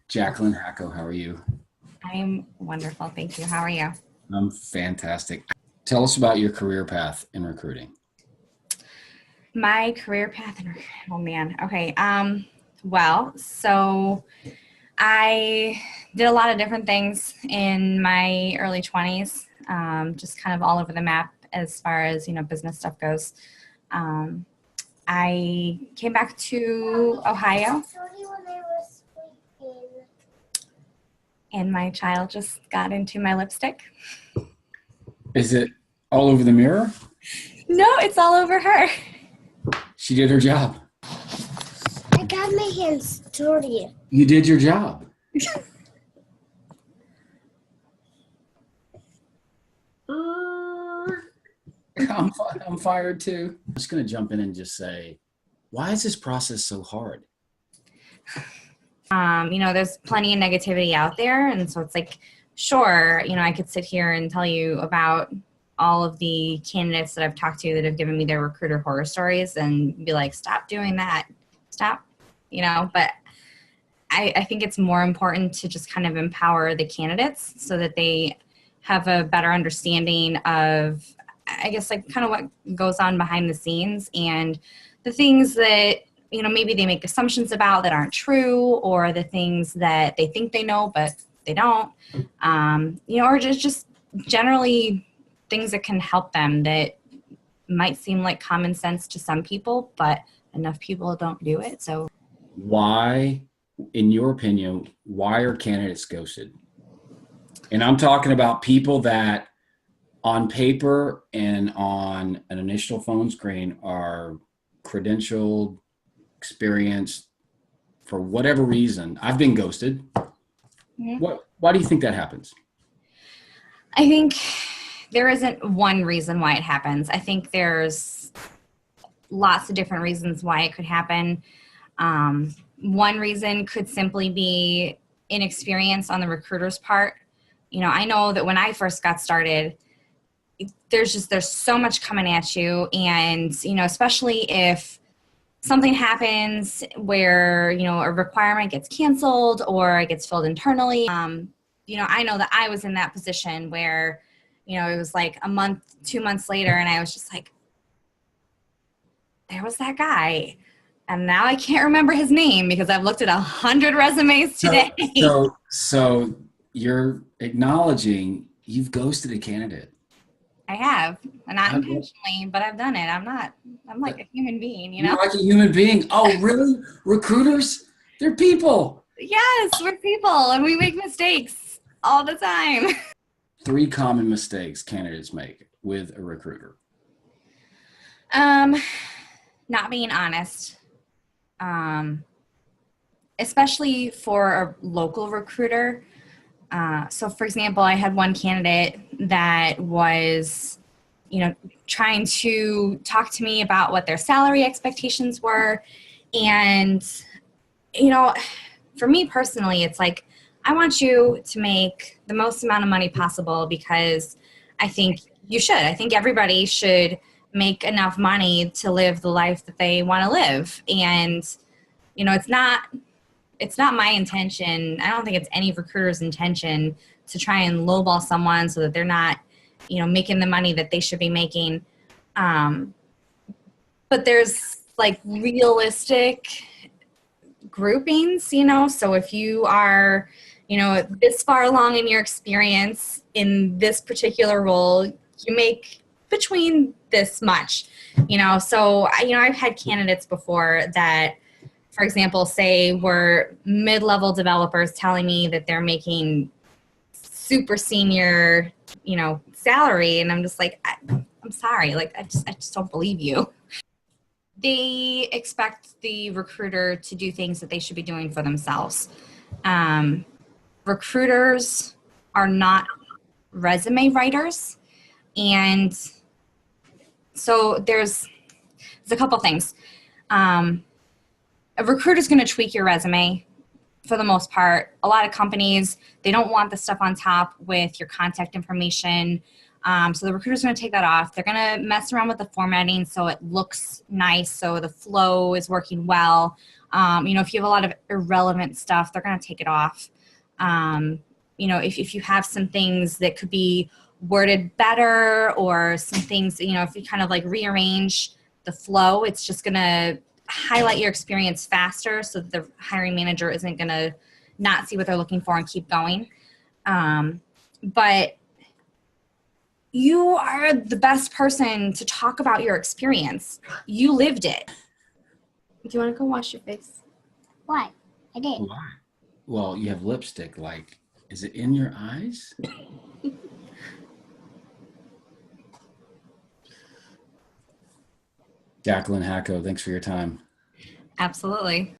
Jacklyn Hacko, how are you? I'm wonderful. Thank you. How are you? I'm fantastic. Tell us about your career path in recruiting. My career path oh man. Okay. So I did a lot of different things in my early 20s, just kind of all over the map as far as, business stuff goes. Um, I came back to Ohio and my child just got into my lipstick. Is it all over the mirror? No, it's all over her. She did her job. I got my hands dirty. You did your job. I'm fired too. I'm just going to jump in and just say, why is this process so hard? There's plenty of negativity out there. And so it's like, sure, I could sit here and tell you about all of the candidates that I've talked to that have given me their recruiter horror stories and be like, stop doing that. Stop, but I think it's more important to just kind of empower the candidates so that they have a better understanding of, I guess, like kind of what goes on behind the scenes and the things that, maybe they make assumptions about that aren't true, or the things that they think they know, but they don't, or just generally things that can help them that might seem like common sense to some people, but enough people don't do it. So Why, in your opinion, why are candidates ghosted? And I'm talking about people that on paper and on an initial phone screen are credentialed, experienced, for whatever reason. I've been ghosted. yeah. Why do you think that happens? I think there isn't one reason why it happens. I think there's lots of different reasons why it could happen. One reason could simply be inexperience on the recruiter's part. I know that when I first got started, there's so much coming at you, and especially if something happens where a requirement gets canceled or it gets filled internally. I know that I was in that position where it was like a month, 2 months later, and I was just like, there was that guy. And now I can't remember his name because I've looked at 100 resumes today. So you're acknowledging you've ghosted a candidate. I have, not I- intentionally, but I've done it. I'm like a human being, You're like a human being. Oh, really? Recruiters? They're people. Yes, we're people and we make mistakes all the time. 3 common mistakes candidates make with a recruiter. Not being honest, especially for a local recruiter. So for example, I had one candidate that was, trying to talk to me about what their salary expectations were. And, for me personally, it's like, I want you to make the most amount of money possible because I think you should. I think everybody should make enough money to live the life that they want to live. And, it's not my intention. I don't think it's any recruiter's intention to try and lowball someone so that they're not, making the money that they should be making. But there's like realistic groupings, so if you are, this far along in your experience in this particular role, you make between this much, so, I've had candidates before that, for example, say were mid-level developers telling me that they're making super senior, salary. And I'm just like, I'm sorry. Like, I just don't believe you. They expect the recruiter to do things that they should be doing for themselves. Recruiters are not resume writers. And so there's a couple things. A recruiter's going to tweak your resume for the most part. A lot of companies, they don't want the stuff on top with your contact information. So the recruiter's going to take that off. They're going to mess around with the formatting so it looks nice, so the flow is working well. If you have a lot of irrelevant stuff, they're going to take it off. If you have some things that could be worded better, or some things, if you kind of like rearrange the flow, it's just going to highlight your experience faster, so that the hiring manager isn't going to not see what they're looking for and keep going. But you are the best person to talk about your experience. You lived it. Do you want to go wash your face? Why? I did. Why? Well, you have lipstick. Like, is it in your eyes? Jacklyn Hacko, thanks for your time. Absolutely.